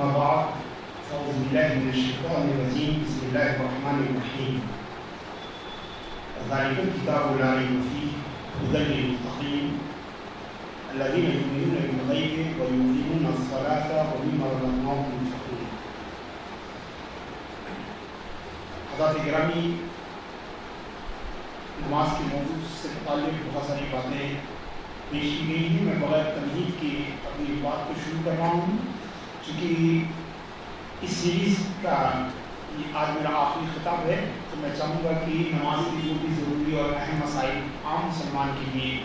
أما بعد فأعوذ بالله من الشيطان الرجيم بسم الله الرحمن الرحيم ذلك الكتاب لا ريب فيه هدى للمتقين الذين يؤمنون بالغيب ويقيمون الصلاة ومما رزقناهم ينفقون. حضرات گرامی، نماز کے موضوع سے متعلق بہت ساری باتیں پیش کی گئی ہیں. میں بغیر تمہید کے اپنی بات کو شروع کر رہا ہوں چونکہ اس سیریز کا یہ آج میرا آخری خطاب ہے، تو میں چاہوں گا کہ نماز کی جو بھی ضروری اور اہم مسائل عام مسلمان کے لیے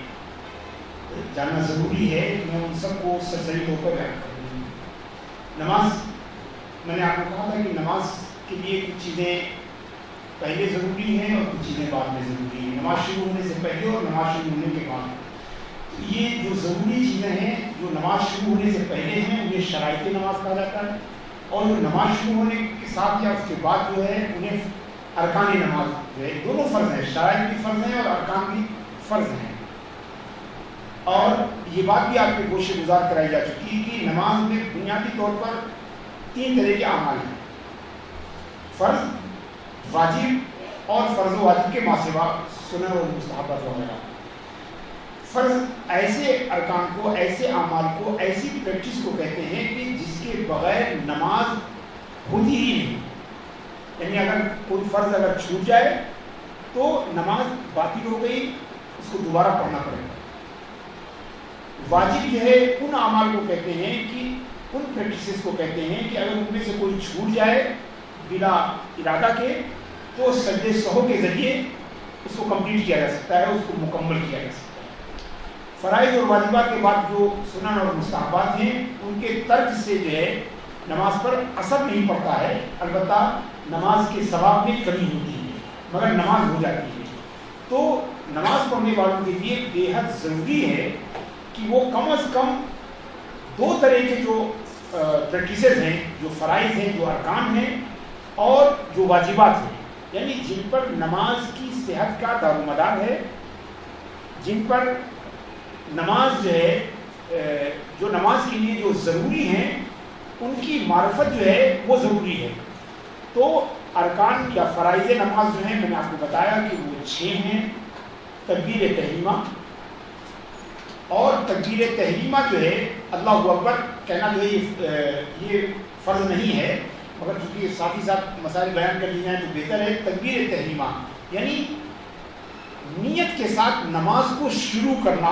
جاننا ضروری ہے، میں ان سب کو سرسری طور پر بیان کروں. نماز، میں نے آپ کو کہا تھا کہ نماز کے لیے کچھ چیزیں پہلے ضروری ہیں اور کچھ چیزیں بعد میں ضروری ہیں. نماز شروع ہونے سے پہلے اور نماز شروع ہونے کے بعد. تو یہ جو ضروری چیزیں ہیں جو نماز شروع ہونے سے پہلے ہیں انہیں شرائط نماز کہا جاتا ہے، اور جو نماز شروع ہونے کے ساتھ یا اس کے بعد جو ہے انہیں ارکان نماز جو ہے. دونوں فرض ہیں، شرائط بھی فرض ہیں اور ارکان بھی فرض ہیں. اور یہ بات بھی آپ کے گوشے گزار کرائی جا چکی ہے کہ نماز میں بنیادی طور پر 3 طرح کے اعمال ہیں: فرض، واجب اور فرض و واجب کے ما سوا سنن اور مستحبات وغیرہ. فرض ایسے ارکان کو، ایسے اعمال کو، ایسی پریکٹس کو کہتے ہیں کہ جس کے بغیر نماز ہوتی ہی نہیں. یعنی اگر کوئی فرض اگر چھوٹ جائے تو نماز باطل ہو گئی، اس کو دوبارہ پڑھنا پڑے گا. واجب جو ہے ان اعمال کو کہتے ہیں کہ ان پریکٹسز کو کہتے ہیں کہ اگر ان میں سے کوئی چھوٹ جائے بلا ارادہ کے تو سجدے سہو کے ذریعے اس کو کمپلیٹ کیا جا سکتا ہے، اس کو مکمل کیا جا سکتا ہے. فرائض اور واجبات کے بعد جو سنن اور مستحبات ہیں ان کے ترک سے جو ہے نماز پر اثر نہیں پڑتا ہے. البتہ نماز کے ثواب میں کمی ہوتی ہے مگر نماز ہو جاتی ہے. تو نماز پڑھنے والوں کے لیے بے حد ضروری ہے کہ وہ کم از کم 2 طرح کے جو پریکٹسز ہیں، جو فرائض ہیں، جو ارکان ہیں اور جو واجبات ہیں، یعنی جن پر نماز کی صحت کا دار و مدار ہے، جن پر نماز جو ہے جو نماز کے لیے جو ضروری ہیں ان کی معرفت جو ہے وہ ضروری ہے. تو ارکان یا فرائض نماز جو ہیں میں نے آپ کو بتایا کہ وہ 6 ہیں. تکبیر تحریمہ، اور تکبیر تحریمہ جو ہے اللہ اکبر کہنا جو ہے یہ فرض نہیں ہے، مگر چونکہ ساتھ ہی ساتھ مسائل بیان کر لی جائیں تو بہتر ہے. تکبیر تحریمہ یعنی نیت کے ساتھ نماز کو شروع کرنا،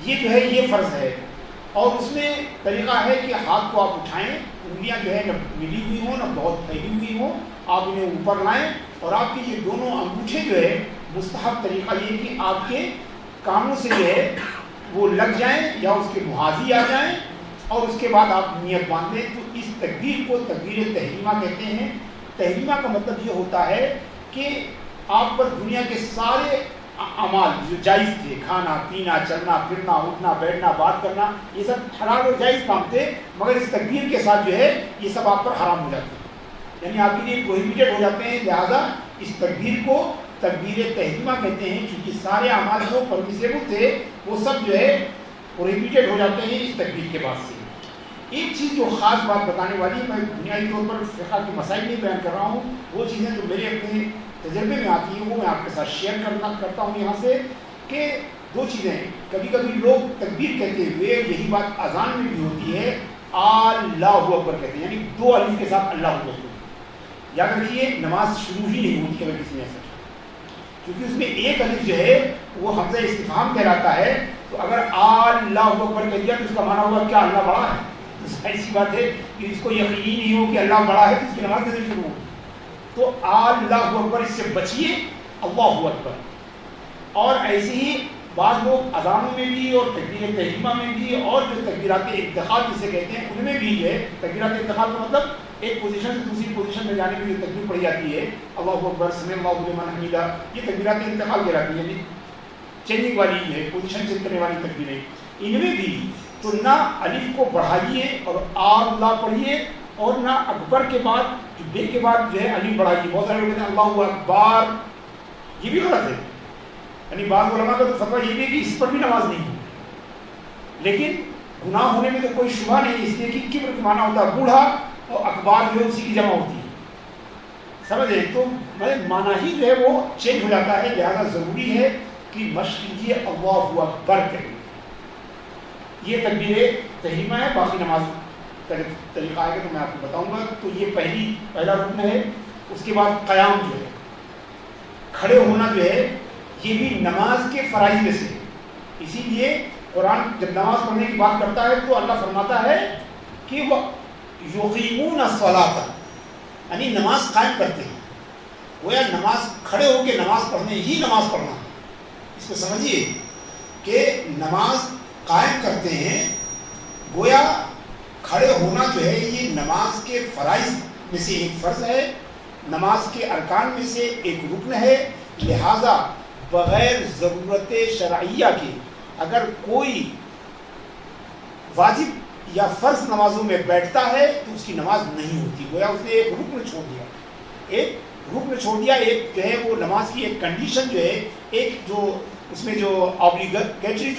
یہ جو ہے یہ فرض ہے. اور اس میں طریقہ ہے کہ ہاتھ کو آپ اٹھائیں، انگلیاں جو ہے نہ ملی ہوئی ہوں نہ بہت پھیلی ہوئی ہوں، آپ انہیں اوپر لائیں اور آپ کے یہ دونوں انگوٹھے جو ہے مستحب طریقہ یہ کہ آپ کے کانوں سے جو ہے وہ لگ جائیں یا اس کے محاذی آ جائیں، اور اس کے بعد آپ نیت باندھ لیں. تو اس تکبیر کو تکبیر تحریمہ کہتے ہیں. تحریمہ کا مطلب یہ ہوتا ہے کہ آپ پر دنیا کے سارے اعمال جو جائز تھے، کھانا پینا، چلنا پھرنا، اٹھنا بیٹھنا، بات کرنا، یہ سب حلال اور جائز کام تھے، مگر اس تکبیر کے ساتھ جو ہے یہ سب آپ پر حرام ہو جاتے ہیں، یعنی آپ کے لیے پروہیبیٹڈ ہو جاتے ہیں. لہذا اس تکبیر کو تکبیر تحریمہ کہتے ہیں کیونکہ سارے اعمال جو پرمیسیبل تھے وہ سب جو ہے پروہیبیٹڈ ہو جاتے ہیں اس تکبیر کے بعد سے. ایک چیز جو خاص بات بتانے والی، میں بنیادی طور پر فقہ کے مسائل نہیں بیان کر رہا ہوں، وہ چیزیں جو میرے اپنے تجربے میں آتی ہیں وہ میں آپ کے ساتھ شیئر کرتا ہوں یہاں سے. کہ 2 چیزیں ہیں. کبھی کبھی لوگ تکبیر کہتے ہوئے، یہی بات اذان میں بھی ہوتی ہے، اللہ اکبر کہتے ہیں، یعنی 2 الف کے ساتھ اللہ اکبر. یاد رکھیے نماز شروع ہی نہیں ہوتی اگر کسی نے ایسا کیا، کیونکہ اس میں ایک الف جو ہے وہ حمزہ استفہام کہلاتا ہے. تو اگر اللہ اکبر کہہ دیا تو اس کا معنی ہوگا کیا اللہ بڑا ہے؟ ایسی بات ہے کہ اس کو یقینی نہیں ہو کہ اللہ بڑا ہے تو اس کی نماز کیسے شروع ہو؟ تو اللہ اکبر اس سے بچیے، اللہ اکبر. اور ایسے ہی بعض لوگ اذانوں میں بھی اور تکبیر تحریمہ میں بھی اور جو تکبیرات انتقال جسے کہتے ہیں ان میں بھی ہے. تکبیرات انتقال کا مطلب ایک پوزیشن سے دوسری پوزیشن میں جانے کی جو تکبیر پڑھی جاتی ہے، اللہ اکبر سمع اللہ لمن حمیدہ، یہ تکبیرات انتقال کہلاتی ہیں، یعنی چینجنگ والی ہے، پوزیشن چینج کرنے والی تکبیریں. ان میں بھی تو نہ الف کو بڑھائیے اور اللہ پڑھیے، اور نہ اکبر کے بعد بے کے بعد جو ہے الف بڑھائیے. بہت سارے لوگ کہتے ہیں اللہ اکبر، یہ بھی غلط ہے. یعنی بعض علماء کا تو فتویٰ یہ بھی ہے کہ اس پر بھی نماز نہیں ہے، لیکن گناہ ہونے میں تو کوئی شبہ نہیں، اس لیے کہ کبر کے معنی ہوتا ہے بوڑھا اور اخبار جو ہے اسی کی جمع ہوتی ہے، سمجھے؟ تو معنی ہی جو ہے وہ چینج ہو جاتا ہے، لہذا ضروری ہے کہ مشق کیجیے اللہ اکبر کریں. یہ تکبیر تحریمہ ہے. باقی نماز طریقہ ہے کہ تو میں آپ کو بتاؤں گا. تو یہ پہلا رکن ہے. اس کے بعد قیام جو ہے، کھڑے ہونا جو ہے، یہ بھی نماز کے فرائض میں سے. اسی لیے قرآن جب نماز پڑھنے کی بات کرتا ہے تو اللہ فرماتا ہے کہ وہ یقیمون الصلاۃ، یعنی نماز قائم کرتے ہیں. گویا نماز کھڑے ہو کے نماز پڑھنے ہی نماز پڑھنا ہے. اس کو سمجھیے کہ نماز قائم کرتے ہیں. گویا کھڑے ہونا جو ہے یہ نماز کے فرائض میں سے ایک فرض ہے، نماز کے ارکان میں سے ایک رکن ہے. لہذا بغیر ضرورت شرعیہ کے اگر کوئی واجب یا فرض نمازوں میں بیٹھتا ہے تو اس کی نماز نہیں ہوتی. گویا اس نے ایک رکن چھوڑ دیا، ایک جو ہے وہ نماز کی ایک کنڈیشن جو ہے، ایک جو اس میں جو آبلیگیٹری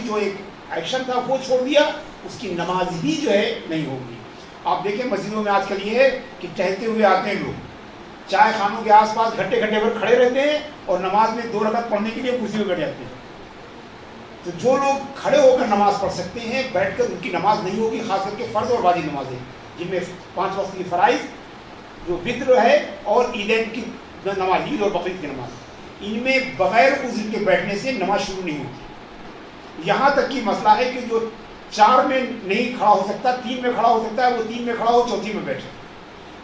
جو ایک ایکشن تھا وہ چھوڑ دیا. اس کی نماز ہی جو ہے نہیں ہوگی. آپ دیکھیں مسجدوں میں آج کل یہ ہے کہ ٹہلتے ہوئے آتے ہیں لوگ، چائے خانوں کے آس پاس گھنٹے پر کھڑے رہتے ہیں اور نماز میں 2 رکعت پڑھنے کے لیے کرسی پہ بیٹھ جاتے ہیں. تو جو لوگ کھڑے ہو کر نماز پڑھ سکتے ہیں بیٹھ کر ان کی نماز نہیں ہوگی، خاص کر کے فرض اور واجب نمازیں جن میں 5 وقت کی فرائض جو وطر ہے اور عیدین کی نماز، عید اور بقرعید کی نماز، ان میں بغیر عذر کے بیٹھنے سے نماز شروع نہیں ہوتی. یہاں تک کہ مسئلہ ہے کہ جو 4 میں نہیں کھڑا ہو سکتا 3 میں کھڑا ہو سکتا ہے، وہ 3 میں کھڑا ہو 4تھی میں بیٹھے.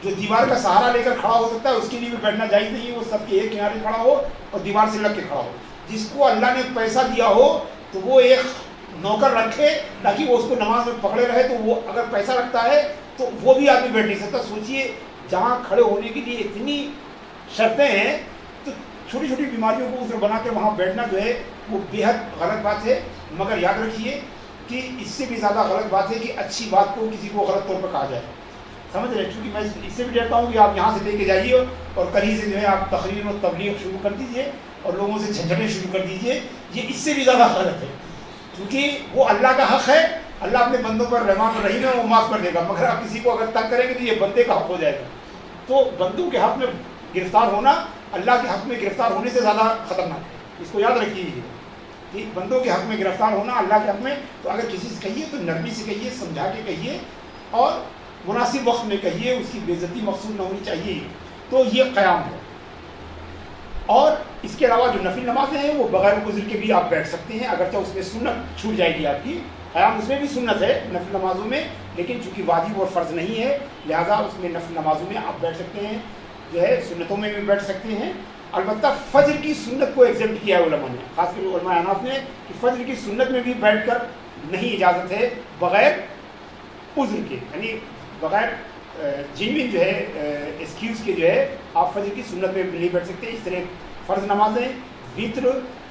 جو دیوار کا سہارا لے کر کھڑا ہو سکتا ہے اس کے لیے بھی بیٹھنا جائز نہیں ہے، وہ سب کے ایک کنارے کھڑا ہو اور دیوار سے لگ کے کھڑا ہو. جس کو اللہ نے پیسہ دیا ہو تو وہ ایک نوکر رکھے تاکہ وہ اس کو نماز میں پکڑے رہے. تو وہ اگر پیسہ رکھتا ہے تو وہ بھی آدمی بیٹھ نہیں سکتا. سوچئے جہاں کھڑے ہونے کے لیے اتنی شرطیں ہیں تو چھوٹی چھوٹی بیماریوں کو اسے بنا کے وہاں بیٹھنا جو ہے وہ بے حد غلط بات ہے. مگر یاد رکھیے کہ اس سے بھی زیادہ غلط بات ہے کہ اچھی بات کو کسی کو غلط طور پر کہا جائے. سمجھ رہے؟ چونکہ میں اس سے بھی ڈرتا ہوں کہ آپ یہاں سے لے کے جائیے اور کہیں سے جو ہے آپ تقریر و تبلیغ شروع کر دیجئے اور لوگوں سے جھنجھٹیں شروع کر دیجئے. یہ اس سے بھی زیادہ غلط ہے کیونکہ وہ اللہ کا حق ہے. اللہ اپنے بندوں پر رحمان رحیم ہے، وہ معاف کر دے گا. مگر آپ کسی کو اگر تنگ کریں گے تو یہ بندے کا حق ہو جائے گا. تو بندوں کے حق میں گرفتار ہونا اللہ کے حق میں گرفتار ہونے سے زیادہ خطرناک ہے. اس کو یاد رکھیے کہ بندوں کے حق میں گرفتار ہونا اللہ کے حق میں. تو اگر کسی سے کہیے تو نرمی سے کہیے، سمجھا کے کہیے اور مناسب وقت میں کہیے. اس کی بے عزتی مقصود نہ ہونی چاہیے. تو یہ قیام ہے. اور اس کے علاوہ جو نفل نمازیں ہیں وہ بغیر عذر کے بھی آپ بیٹھ سکتے ہیں، اگرچہ اس میں سنت چھوٹ جائے گی آپ کی. قیام اس میں بھی سنت ہے نفل نمازوں میں، لیکن چونکہ واجب اور فرض نہیں ہے لہذا اس میں نفل نمازوں میں آپ بیٹھ سکتے ہیں، جو ہے سنتوں میں بھی بیٹھ سکتے ہیں. البتہ فجر کی سنت کو ایگزمپٹ کیا ہے علماء نے، خاص کر علماء احناف نے، کہ فجر کی سنت میں بھی بیٹھ کر نہیں اجازت ہے بغیر عذر کے، یعنی بغیر جنوین جو ہے ایکسکیوز کے جو ہے آپ فجر کی سنت میں نہیں بیٹھ سکتے. اس طرح فرض نمازیں، وطر،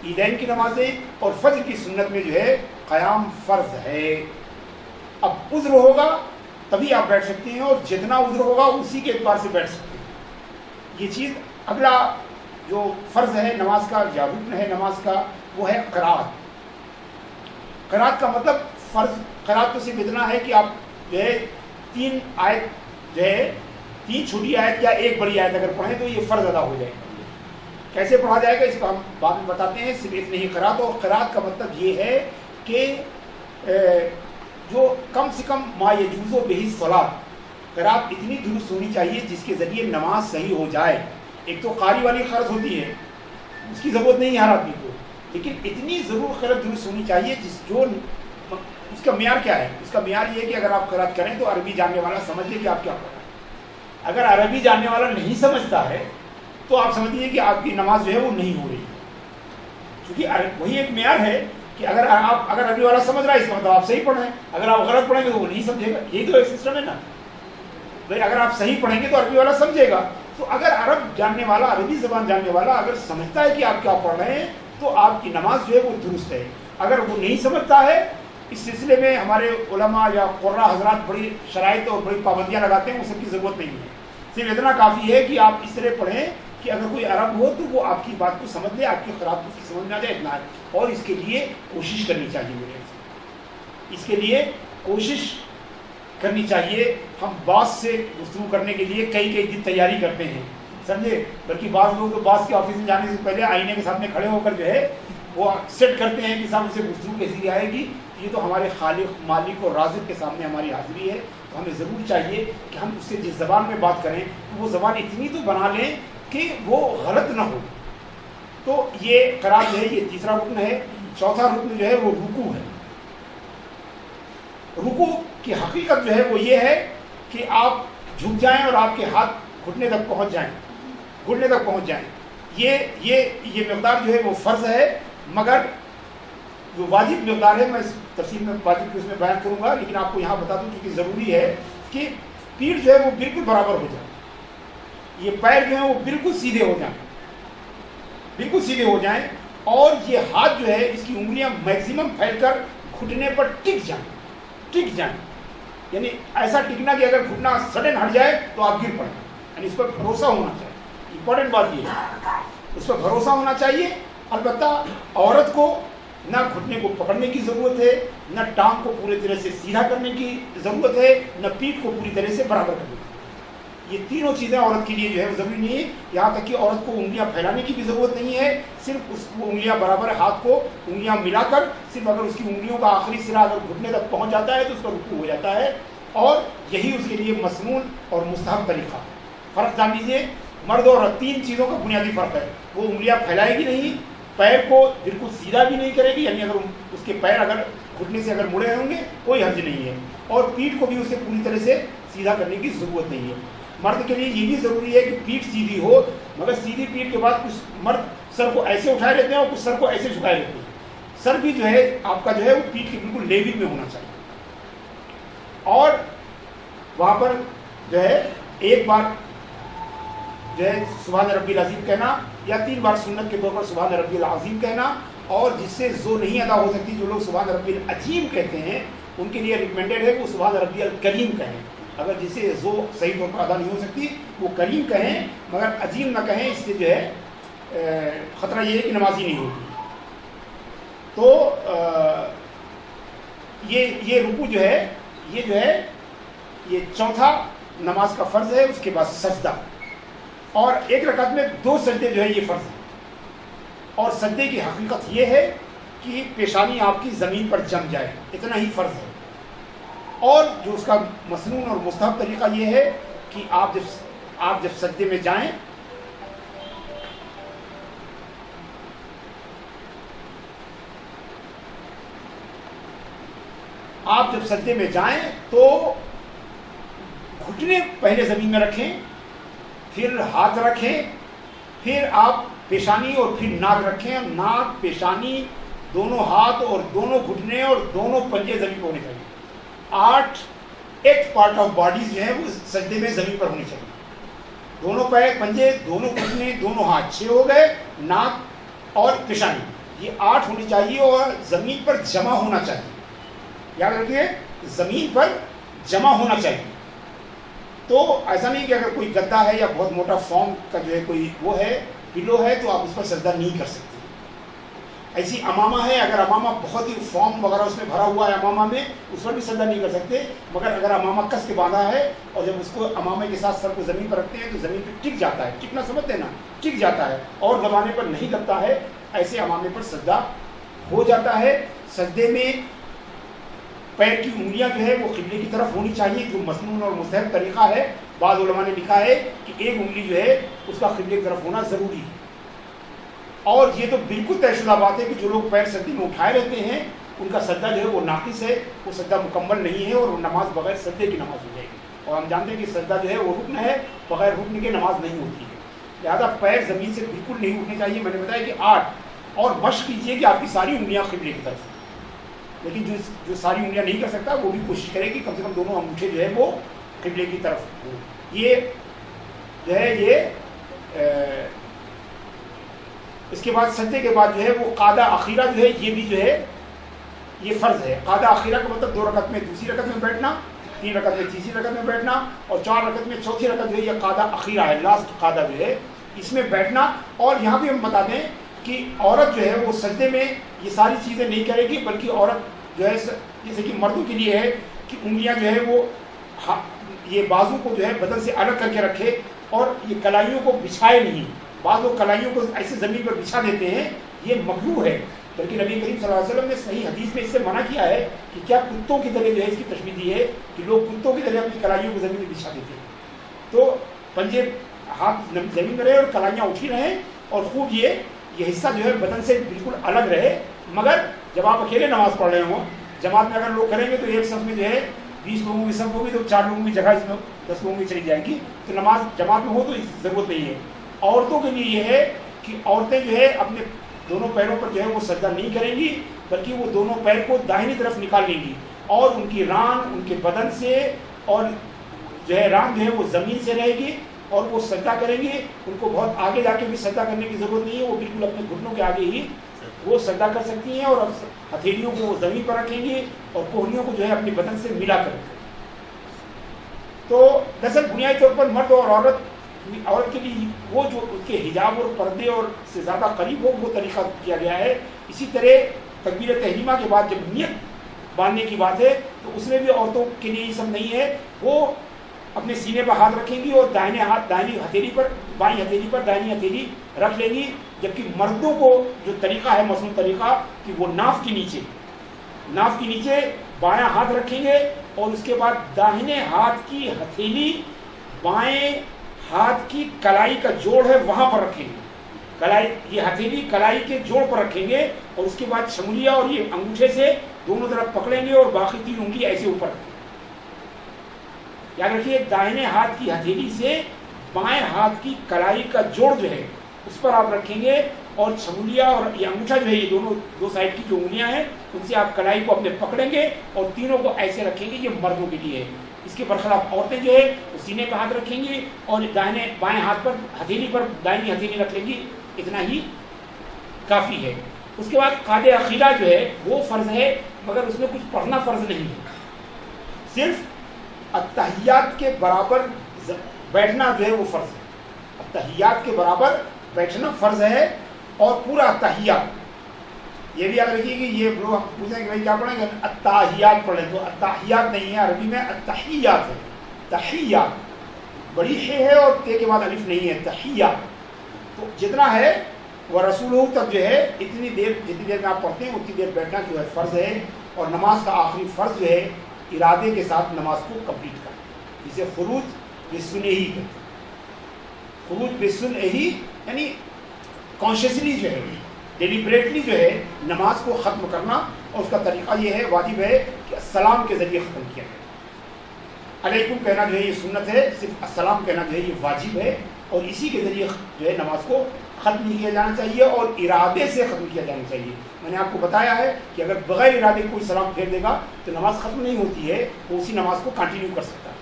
عیدین کی نمازیں اور فجر کی سنت میں جو ہے قیام فرض ہے. اب عذر ہوگا تبھی آپ بیٹھ سکتے ہیں اور جتنا عذر ہوگا اسی کے اعتبار سے بیٹھ سکتے ہیں. یہ چیز. اگلا جو فرض ہے نماز کا یا رکن ہے نماز کا وہ ہے قرات. قرات کا مطلب فرض قرات تو صرف اتنا ہے کہ آپ جو ہے 3 آیت جو ہے 3 چھوٹی آیت یا 1 بڑی آیت اگر پڑھیں تو یہ فرض ادا ہو جائے گا. کیسے پڑھا جائے گا اس کو ہم بعد میں بتاتے ہیں. صرف اتنی ہی قرات. اور قرات کا مطلب یہ ہے کہ جو کم سے کم ما یجوز بہ الصلاۃ، قرات اتنی درست ہونی چاہیے جس کے ذریعے نماز صحیح ہو جائے. ایک تو قاری والی قرات ہوتی ہے اس کی ضرورت نہیں ہے ہر آدمی کو، لیکن اتنی ضرور قرات درست ہونی چاہیے اس کا معیار کیا ہے؟ اس کا معیار یہ ہے کہ اگر آپ قرات کریں تو عربی جاننے والا سمجھ لے کہ آپ کیا پڑھ رہے ہیں. اگر عربی جاننے والا نہیں سمجھتا ہے تو آپ سمجھیے کہ آپ کی نماز جو ہے وہ نہیں ہو رہی ہے. کیونکہ وہی ایک معیار ہے کہ اگر عربی والا سمجھ رہا ہے اس کا مطلب آپ صحیح پڑھیں، اگر آپ غلط پڑھیں گے تو وہ نہیں سمجھے گا. یہی تو ایک سسٹم ہے نا بھائی. اگر آپ صحیح پڑھیں گے تو عربی والا سمجھے گا. تو اگر عرب جاننے والا، عربی زبان جاننے والا اگر سمجھتا ہے کہ آپ کیا پڑھ رہے ہیں تو آپ کی نماز جو ہے وہ درست ہے. اگر وہ نہیں سمجھتا ہے، اس سلسلے میں ہمارے علماء یا قراء حضرات بڑی شرائط اور بڑی پابندیاں لگاتے ہیں، وہ سب کی ضرورت نہیں ہے. صرف اتنا کافی ہے کہ آپ اس طرح پڑھیں کہ اگر کوئی عرب ہو تو وہ آپ کی بات کو سمجھ لے، آپ کی قرات کو سمجھ میں آ جائے. اتنا ہے. اور اس کے لیے کوشش کرنی چاہیے. میرے اس کے لیے کوشش کرنی چاہیے. ہم باس سے گفتگو کرنے کے لیے کئی دن تیاری کرتے ہیں, سمجھے, بلکہ بعض لوگ تو باس کے آفس میں جانے سے پہلے آئینے کے سامنے کھڑے ہو کر جو ہے وہ سیٹ کرتے ہیں کہ صاحب اسے گفتگو کیسی آئے گی. یہ تو ہمارے خالق, مالک اور رازق کے سامنے ہماری حاضری ہے, تو ہمیں ضرور چاہیے کہ ہم اس سے جس زبان میں بات کریں وہ زبان اتنی تو بنا لیں کہ وہ غلط نہ ہو. تو یہ قرار جو ہے یہ تیسرا رکن ہے. چوتھا رکن جو ہے وہ رکوع ہے. رکوع کی حقیقت جو ہے وہ یہ ہے کہ آپ جھک جائیں اور آپ کے ہاتھ گھٹنے تک پہنچ جائیں, گھٹنے تک پہنچ جائیں. یہ مقدار جو ہے وہ فرض ہے, مگر جو واجب مقدار ہے میں اس تفصیل میں واجب اس میں بیان کروں گا, لیکن آپ کو یہاں بتا دوں کیونکہ ضروری ہے کہ پیٹھ جو ہے وہ بالکل برابر ہو جائے, یہ پیر جو ہیں وہ بالکل سیدھے ہو جائیں, بالکل سیدھے ہو جائیں, اور یہ ہاتھ جو ہے اس کی انگلیاں میکسیمم پھیل کر گھٹنے پر ٹک جائیں, ٹک جائیں. یعنی ایسا ٹکنا کہ اگر گھٹنا سڈن ہٹ جائے تو آپ گر پڑیں, یعنی اس پر بھروسہ ہونا چاہیے. امپورٹنٹ بات یہ ہے, اس پر بھروسہ ہونا چاہیے. البتہ عورت کو نہ گھٹنے کو پکڑنے کی ضرورت ہے, نہ ٹانگ کو پورے طرح سے سیدھا کرنے کی ضرورت ہے, نہ پیٹھ کو پوری طرح سے برابر کرنے کی. یہ تینوں چیزیں عورت کے لیے جو ہے ضروری نہیں ہے. یہاں تک کہ عورت کو انگلیاں پھیلانے کی بھی ضرورت نہیں ہے, صرف اس کو انگلیاں برابر, ہاتھ کو انگلیاں ملا کر صرف اگر اس کی انگلیوں کا آخری سرا اگر گھٹنے تک پہنچ جاتا ہے تو اس کا رکوع ہو جاتا ہے. اور یہی اس کے لیے مسنون اور مستحب طریقہ. فرق جان لیجیے, مرد اور عورت تین چیزوں کا بنیادی فرق ہے. وہ انگلیاں پھیلائے گی نہیں, پیر کو بالکل سیدھا بھی نہیں کرے گی, یعنی اگر اس کے پیر اگر گھٹنے سے اگر مڑے ہوں گے کوئی حرج نہیں ہے, اور پیٹھ کو بھی اسے پوری طرح سے سیدھا کرنے کی ضرورت نہیں ہے. مرد کے لیے یہ بھی ضروری ہے کہ پیٹھ سیدھی ہو, مگر سیدھی پیٹھ کے بعد کچھ مرد سر کو ایسے اٹھائے رہتے ہیں اور کچھ سر کو ایسے جھکائے رہتے ہیں. سر بھی جو ہے آپ کا جو ہے وہ پیٹھ کے بالکل لیول میں ہونا چاہیے. اور وہاں پر جو ہے ایک بار جو ہے سبحان ربی العظیم کہنا, یا 3 بار سنت کے طور پر سبحان ربی العظیم کہنا. اور جس سے زو نہیں ادا ہو سکتی, جو لوگ سبحان ربی العظیم کہتے ہیں ان کے لیے ریکمینڈیڈ ہے وہ سبحان ربی الکریم کہیں. اگر جسے زو صحیح طور پر ادا نہیں ہو سکتی وہ کریم کہیں, مگر عظیم نہ کہیں, اس سے جو ہے خطرہ یہ ہے کہ نمازی نہیں ہوتی. تو یہ رکوع جو ہے یہ چوتھا نماز کا فرض ہے. اس کے بعد سجدہ, اور ایک رکعت میں 2 سجدے جو ہے یہ فرض ہے. اور سجدے کی حقیقت یہ ہے کہ پیشانی آپ کی زمین پر جم جائے, اتنا ہی فرض ہے. اور جو اس کا مسنون اور مستحب طریقہ یہ ہے کہ آپ جب سجدے میں جائیں تو گھٹنے پہلے زمین میں رکھیں, پھر ہاتھ رکھیں, پھر آپ پیشانی اور پھر ناک رکھیں. ناک, پیشانی, دونوں ہاتھ اور دونوں گھٹنے اور دونوں پنجے زمین پر ہونے چاہیے. 8 پارٹ آف باڈیز جو ہے وہ سجدے میں زمین پر ہونی چاہیے. دونوں پیر, پنجے, دونوں گھٹنے, دونوں ہاتھ, 6 ہو گئے. ناک اور پیشانی, یہ 8 ہونی چاہیے اور زمین پر جمع ہونا چاہیے. یاد رکھیے, زمین پر جمع ہونا چاہیے. تو ایسا نہیں کہ اگر کوئی گدا ہے یا بہت موٹا فارم کا جو ہے کوئی وہ ہے, پلو ہے, تو آپ اس پر سجدہ نہیں کر سکتے. ایسی امامہ ہے, اگر امامہ بہت ہی فارم وغیرہ اس میں بھرا ہوا ہے امامہ میں, اس پر بھی سجدہ نہیں کر سکتے. مگر اگر امامہ کس کے باندھا ہے اور جب اس کو امامے کے ساتھ سر کو زمین پر رکھتے ہیں تو زمین پہ ٹک جاتا ہے. ٹکنا سمجھتے ہیں نا, ٹک جاتا ہے اور دبانے پر نہیں لگتا ہے, ایسے امامے پر سجدہ ہو جاتا ہے. سجدے میں پیر کی انگلیاں جو ہے وہ قبلے کی طرف ہونی چاہیے, جو مسنون اور مستحب طریقہ ہے. بعض علماء نے لکھا ہے کہ ایک انگلی جو ہے اس کا قبلے کی طرف ہونا ضروری ہے. اور یہ تو بالکل طے شدہ بات ہے کہ جو لوگ پیر سجدے میں اٹھائے رہتے ہیں ان کا سجدہ جو ہے وہ ناقص ہے, وہ سجدہ مکمل نہیں ہے, اور وہ نماز بغیر سجدے کی نماز ہو جائے گی. اور ہم جانتے ہیں کہ سجدہ جو ہے وہ رکن ہے, بغیر رکن کے نماز نہیں ہوتی ہے. لہٰذا پیر زمین سے بالکل نہیں اٹھنے چاہیے. میں نے بتایا کہ 8, اور مشق کیجیے کہ آپ کی ساری انگلیاں قبلے کی طرف. لیکن جو ساری انگلیاں نہیں کر سکتا وہ بھی کوشش کرے کہ کم سے کم دونوں انگوٹھے جو ہے وہ قبلے کی طرف ہوں. یہ جو ہے یہ اس کے بعد سجدے کے بعد جو ہے وہ قاعدہ اخیرہ جو ہے یہ بھی جو ہے یہ فرض ہے. قاعدہ اخیرہ کا مطلب 2 رکعت میں دوسری رکعت میں بیٹھنا, 3 رکعت میں تیسری رکعت میں بیٹھنا, اور 4 رکعت میں چوتھی رکعت جو ہے یہ قاعدہ اخیرہ ہے, لاسٹ قاعدہ جو ہے اس میں بیٹھنا. اور یہاں بھی ہم بتا دیں کہ عورت جو ہے وہ سجدے میں یہ ساری چیزیں نہیں کرے گی, بلکہ عورت جو ہے جیسے کہ مردوں کے لیے ہے کہ انگلیاں جو ہے وہ یہ بازو کو جو ہے بدن سے الگ کر کے رکھے اور یہ کلائیوں کو بچھائے نہیں. بعض لوگ کلائیوں کو ایسے زمین پر بچھا دیتے ہیں, یہ مکروہ ہے. بلکہ نبی کریم صلی اللہ علیہ وسلم نے صحیح حدیث میں اس سے منع کیا ہے کہ کیا کتوں کی طرح جو ہے اس کی تشبیہ دی ہے کہ لوگ کتوں کی طرح اپنی کلائیوں کو زمین میں بچھا دیتے ہیں. تو پنجے ہاتھ زمین میں رہے اور کلائیاں اٹھی رہیں اور خوب یہ حصہ جو ہے بدن سے بالکل الگ رہے. مگر جب آپ اکیلے نماز پڑھ رہے ہوں, جماعت میں اگر لوگ کریں گے تو ایک صف میں جو ہے 20 لوگوں کی صف ہوگی تو 4 لوگوں کی جگہ اس میں 10 لوگوں کی چلی جائے گی. تو نماز جماعت میں ہو تو ضرورت نہیں ہے. عورتوں کے لیے یہ ہے کہ عورتیں جو ہے اپنے دونوں پیروں پر جو ہے وہ سجدہ نہیں کریں گی, بلکہ وہ دونوں پیر کو داہنی طرف نکال لیں گی اور ان کی ران ان کے بدن سے اور جو ہے ران جو ہے وہ زمین سے رہے گی اور وہ سجدہ کریں گی. ان کو بہت آگے جا کے بھی سجدہ کرنے کی ضرورت نہیں ہے, وہ بالکل اپنے گھٹنوں کے آگے ہی وہ سجدہ کر سکتی ہیں اور ہتھیلیوں کو وہ زمین پر رکھیں گی اور کوہنیوں کو جو ہے اپنے بدن سے ملا کر رکھیں. تو دراصل بنیادی طور پر مرد اور عورت کے لیے وہ جو اس کے حجاب اور پردے اور سے زیادہ قریب ہو وہ طریقہ کیا گیا ہے. اسی طرح تکبیر تحریمہ کے بعد جب نیت باندھنے کی بات ہے تو اس میں بھی عورتوں کے لیے یہ سب نہیں ہے. وہ اپنے سینے پر ہاتھ رکھیں گی اور دائیں ہتھیلی پر بائیں ہتھیلی پر دائنی ہتھیلی رکھ لیں گی. جبکہ مردوں کو جو طریقہ ہے مصنوع طریقہ کہ وہ ناف کے نیچے بایاں ہاتھ رکھیں گے اور اس کے بعد داہنے ہاتھ کی ہتھیلی بائیں ہاتھ کی کلائی کا جوڑ ہے وہاں پر رکھیں گے. یہ ہتھیلی کلائی کے جوڑ پر رکھیں گے اور اس کے بعد شمولیہ اور یہ انگوٹھے سے دونوں طرف پکڑیں گے اور باقی 3 انگلی ایسے اوپر رکھیں گے. یاد رکھیے داہنے ہاتھ کی ہتھیلی سے بائیں ہاتھ کی کلائی کا جوڑ جو ہے اس پر آپ رکھیں گے اور چھمولیاں اور یہ انگوٹھا جو ہے یہ دو سائڈ کی جو انگلیاں ہیں ان سے آپ کلائی کو اپنے پکڑیں گے اور تینوں کو ایسے رکھیں گے. یہ مردوں کے لیے ہے. اس کے برخلاف عورتیں جو ہے وہ سینے پہ ہاتھ رکھیں گی اور بائیں ہاتھ پر ہتھیلی پر دائنی ہتھیلی رکھ لیں گی. اتنا ہی کافی ہے. اس کے بعد قاد عقیدہ جو ہے وہ فرض ہے مگر اس میں کچھ پڑھنا فرض نہیں ہے. صرف التحیات کے برابر بیٹھنا جو ہے وہ فرض ہے. التحیات کے برابر بیٹھنا فرض ہے اور پورا التحیات. یہ بھی یاد رکھیے کہ یہ لوگ پوچھیں کہ بھائی کیا پڑھیں گے, التحیات پڑھیں تو التحیات نہیں ہے, عربی میں التحیات ہے. تحیات بڑی ہے اور تے کے بعد الف نہیں ہے. تحیات تو جتنا ہے وہ رسول تک جو ہے جتنی دیر میں آپ پڑھتے ہیں اتنی دیر بیٹھنا جو ہے فرض ہے. اور نماز کا آخری فرض جو ہے ارادے کے ساتھ نماز کو کمپلیٹ کرنا, جسے خروج بسنہی کہتے ہیں. خروج بسنہی یعنی کانشیسلی جو ہے ڈیلیبریٹلی جو ہے نماز کو ختم کرنا. اور اس کا طریقہ یہ ہے, واجب ہے کہ السلام کے ذریعے ختم کیا جائے. علیکم کہنا جو ہے یہ سنت ہے, صرف السلام کہنا جو ہے یہ واجب ہے. اور اسی کے ذریعے جو ہے نماز کو ختم کیا جانا چاہیے اور ارادے سے ختم کیا جانا چاہیے. میں نے آپ کو بتایا ہے کہ اگر بغیر ارادے کوئی سلام پھیر دے گا تو نماز ختم نہیں ہوتی ہے, وہ اسی نماز کو کنٹینیو کر سکتا ہے.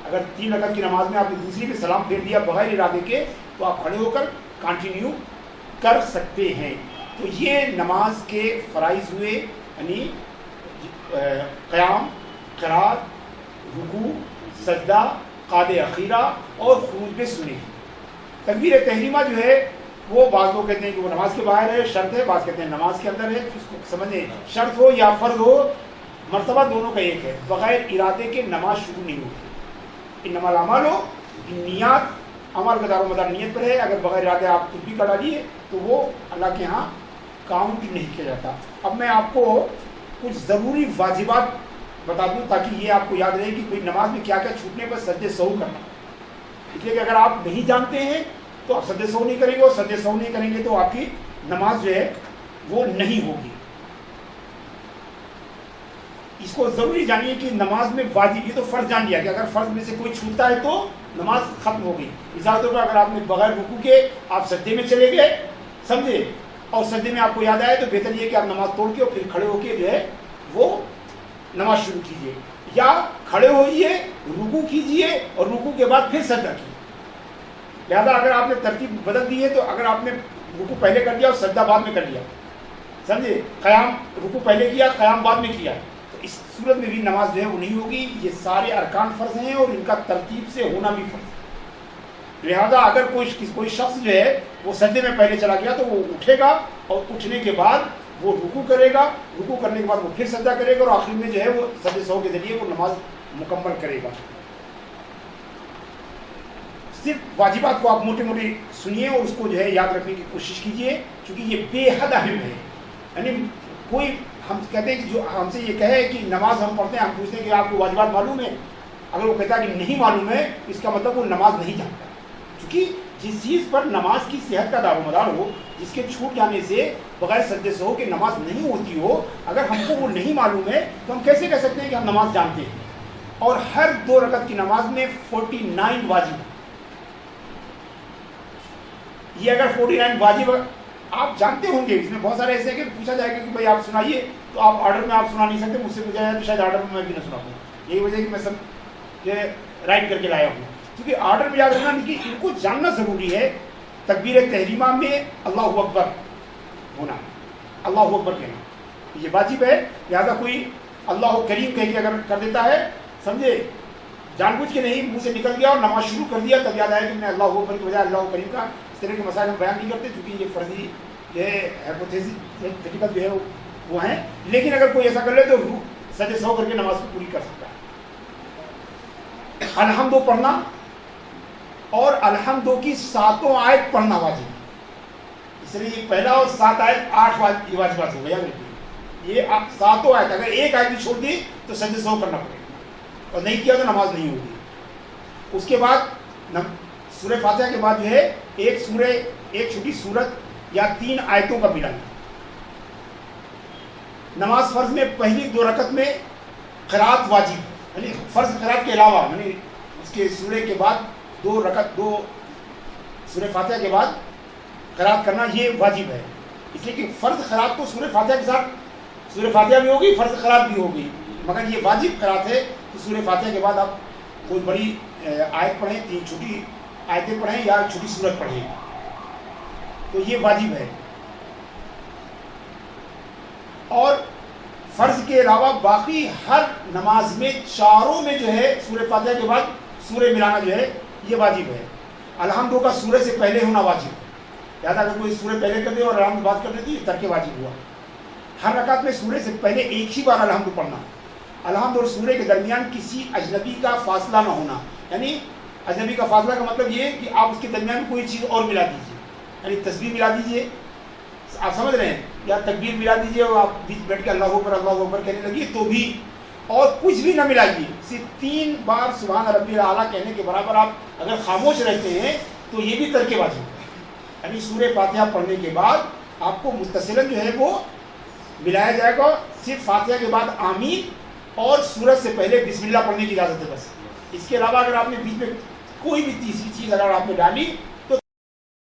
اگر 3 رکعت کی نماز میں آپ نے دوسری پہ سلام پھیر دیا بغیر ارادے کے تو آپ کھڑے ہو کر کنٹینیو کر سکتے ہیں. تو یہ نماز کے فرائض ہوئے, یعنی قیام, قرات, رکوع, سجدہ, قاد اخیرہ اور خروج بسنہی. تکبیر تحریمہ جو ہے وہ بعض لوگ کہتے ہیں کہ وہ نماز کے باہر ہے, شرط ہے, بعض کہتے ہیں نماز کے اندر ہے. اس کو سمجھیں, شرط ہو یا فرض ہو مرتبہ دونوں کا ایک ہے. بغیر ارادے کے نماز شروع نہیں ہوتی. انما الاعمال بالنیات, عمل کا دار و مدار نیت پر ہے. اگر بغیر ارادے آپ کچھ بھی کرا لیے تو وہ اللہ کے ہاں کاؤنٹ نہیں کیا جاتا. اب میں آپ کو کچھ ضروری واجبات بتا دوں تاکہ یہ آپ کو یاد رہے کہ کوئی نماز میں کیا کیا چھوٹنے پر سجدے سہو کرنا. اس لیے کہ اگر آپ نہیں جانتے ہیں تو آپ سجدے سہو نہیں کریں گے, اور سجدے سہو نہیں کریں گے تو آپ کی نماز جو ہے وہ نہیں ہوگی. اس کو ضروری جانیے کہ نماز میں واجب, یہ تو فرض جان لیا کہ اگر فرض میں سے کوئی چھوٹتا ہے تو نماز ختم ہو گئی. مثال طور پر اگر آپ نے بغیر رکوع کے آپ سجدے میں چلے گئے, سمجھے, اور سجدے میں آپ کو یاد آئے تو بہتر یہ کہ آپ نماز توڑ کے اور پھر کھڑے ہو کے جو ہے وہ نماز شروع کیجیے, یا کھڑے ہوئیے, رکوع کیجیے اور رکوع کے بعد پھر سجدہ کیجیے. لہذا اگر آپ نے ترتیب بدل دی ہے تو اگر آپ نے رکوع پہلے کر دیا اور سجدہ بعد میں کر لیا, سمجھے, قیام رکوع پہلے کیا قیام بعد میں کیا, تو اس صورت میں بھی نماز جو ہے وہ نہیں ہوگی. یہ سارے ارکان فرض ہیں اور ان کا ترتیب سے ہونا بھی فرض ہے. لہذا اگر کوئی شخص جو ہے وہ سجدے میں پہلے چلا گیا تو وہ اٹھے گا اور اٹھنے کے بعد وہ رکوع کرے گا, رکوع کرنے کے بعد وہ پھر سجدہ کرے گا اور آخر میں جو ہے وہ سجدے سہو کے ذریعے وہ نماز مکمل کرے گا. صرف واجبات کو آپ موٹے موٹے سنیے اور اس کو جو ہے یاد رکھنے کی کوشش کیجیے، چونکہ یہ بے حد اہم ہے. یعنی کوئی ہم کہتے ہیں کہ جو ہم سے یہ کہے کہ نماز ہم پڑھتے ہیں، ہم پوچھتے ہیں کہ آپ کو واجبات معلوم ہے، اگر وہ کہتا ہے کہ نہیں معلوم ہے اس کا مطلب وہ نماز نہیں جانتا. کیونکہ جس چیز پر نماز کی صحت کا دار و مدار ہو، جس کے چھوٹ جانے سے بغیر سجدے سے ہو کہ نماز نہیں ہوتی ہو، اگر ہم کو وہ نہیں معلوم ہے تو ہم کیسے کہہ سکتے ہیں کہ ہم نماز جانتے ہیں؟ اور ہر 2 رکعت کی نماز میں 49 واجب ہے. یہ اگر 49 واجب آپ جانتے ہوں گے، اس میں بہت سارے ایسے ہیں کہ پوچھا جائے گا کہ بھائی آپ سنائیے، تو آپ آرڈر میں آپ سنا نہیں سکتے. مجھ سے پوچھا جائے تو شاید آرڈر میں بھی نہ سنا ہوں. یہی وجہ ہے کہ میں سب یہ رائٹ کر کے لایا ہوں، کیونکہ آرڈر میں یاد رکھنا نہیں کہ ان کو جاننا ضروری ہے. تکبیر تحریمہ میں اللہ اکبر ہونا، اللہ اکبر کہنا یہ واجب ہے. لہٰذا کوئی اللہ کریم کہہ کے اگر کر دیتا ہے، سمجھے جان بوجھ کے نہیں، منہ سے نکل گیا اور نماز شروع کر دیا، تب یاد آیا کہ میں اللہ اکبر کی بجائے اللہ کریم کا. اس طرح کے مسائل ہم بیان نہیں کرتے کیونکہ یہ فرضی جو ہے ہیپوتھیٹیکل جو ہے وہ ہیں. لیکن اگر کوئی ایسا کر لے تو سجدے سہو کر کے نماز کو پوری کر سکتا ہے. الحمد پڑھنا اور الحمد کی 7 آیت پڑھنا واجب ہے. اس لیے یہ پہلا اور 7 آیت 8 واجبات ہو گیا. یہ 7 آیت اگر ایک آیت بھی چھوڑ دی تو سجدے سہو کرنا پڑے گا، اور نہیں کیا تو نماز نہیں ہوگی. اس کے بعد سورہ فاتحہ کے بعد جو ہے ایک چھوٹی سورت یا 3 آیتوں کا ملانا. نماز فرض میں پہلی 2 رکعت میں قرات واجب، یعنی فرض قرات کے علاوہ، یعنی اس کے سورہ کے بعد 2 رکعت سورہ فاتحہ کے بعد قرات کرنا یہ واجب ہے. اس لیے کہ فرض قرات تو سورہ فاتحہ کے ساتھ سورہ فاتحہ بھی ہوگی، فرض قرات بھی ہوگی، مگر یہ واجب قرات ہے کہ سورہ فاتحہ کے بعد آپ کوئی بڑی آیت پڑھیں، 3 چھوٹی آیتیں پڑھیں یا چھوٹی سورت پڑھیں، تو یہ واجب ہے. اور فرض کے علاوہ باقی ہر نماز میں چاروں میں جو ہے سورہ فاتحہ کے بعد سورہ ملانا جو ہے یہ واجب ہے. الحمد کا سورہ سے پہلے ہونا واجب ہے. لہٰذا اگر کوئی سورہ پہلے کر دے اور الحمد بات کر دے تو یہ ترک واجب ہوا. ہر رکعت میں سورہ سے پہلے ایک ہی بار الحمد پڑھنا. الحمد اور سورہ کے درمیان کسی اجنبی کا فاصلہ نہ ہونا. یعنی اجنبی کا فاصلہ کا مطلب یہ کہ آپ اس کے درمیان کوئی چیز اور ملا دیجیے، یعنی تسبیح ملا دیجیے، آپ سمجھ رہے ہیں، یا تکبیر ملا دیجیے اور آپ بیچ بیٹھ کے اللہ اکبر کہنے لگیے تو بھی، اور کچھ بھی نہ ملائیے. صرف 3 بار سبحان ربی الاعلیٰ کہنے کے برابر آپ اگر خاموش رہتے ہیں تو یہ بھی ترک واجب ہے. یعنی سورہ فاتحہ پڑھنے کے بعد آپ کو متصلاً جو ہے وہ ملایا جائے گا. صرف فاتحہ کے بعد آمین اور سورت سے پہلے بسم اللہ پڑھنے کی اجازت ہے بس. اس کے علاوہ اگر آپ نے بیچ میں کوئی بھی تیسری چیز اگر آپ نے ڈالی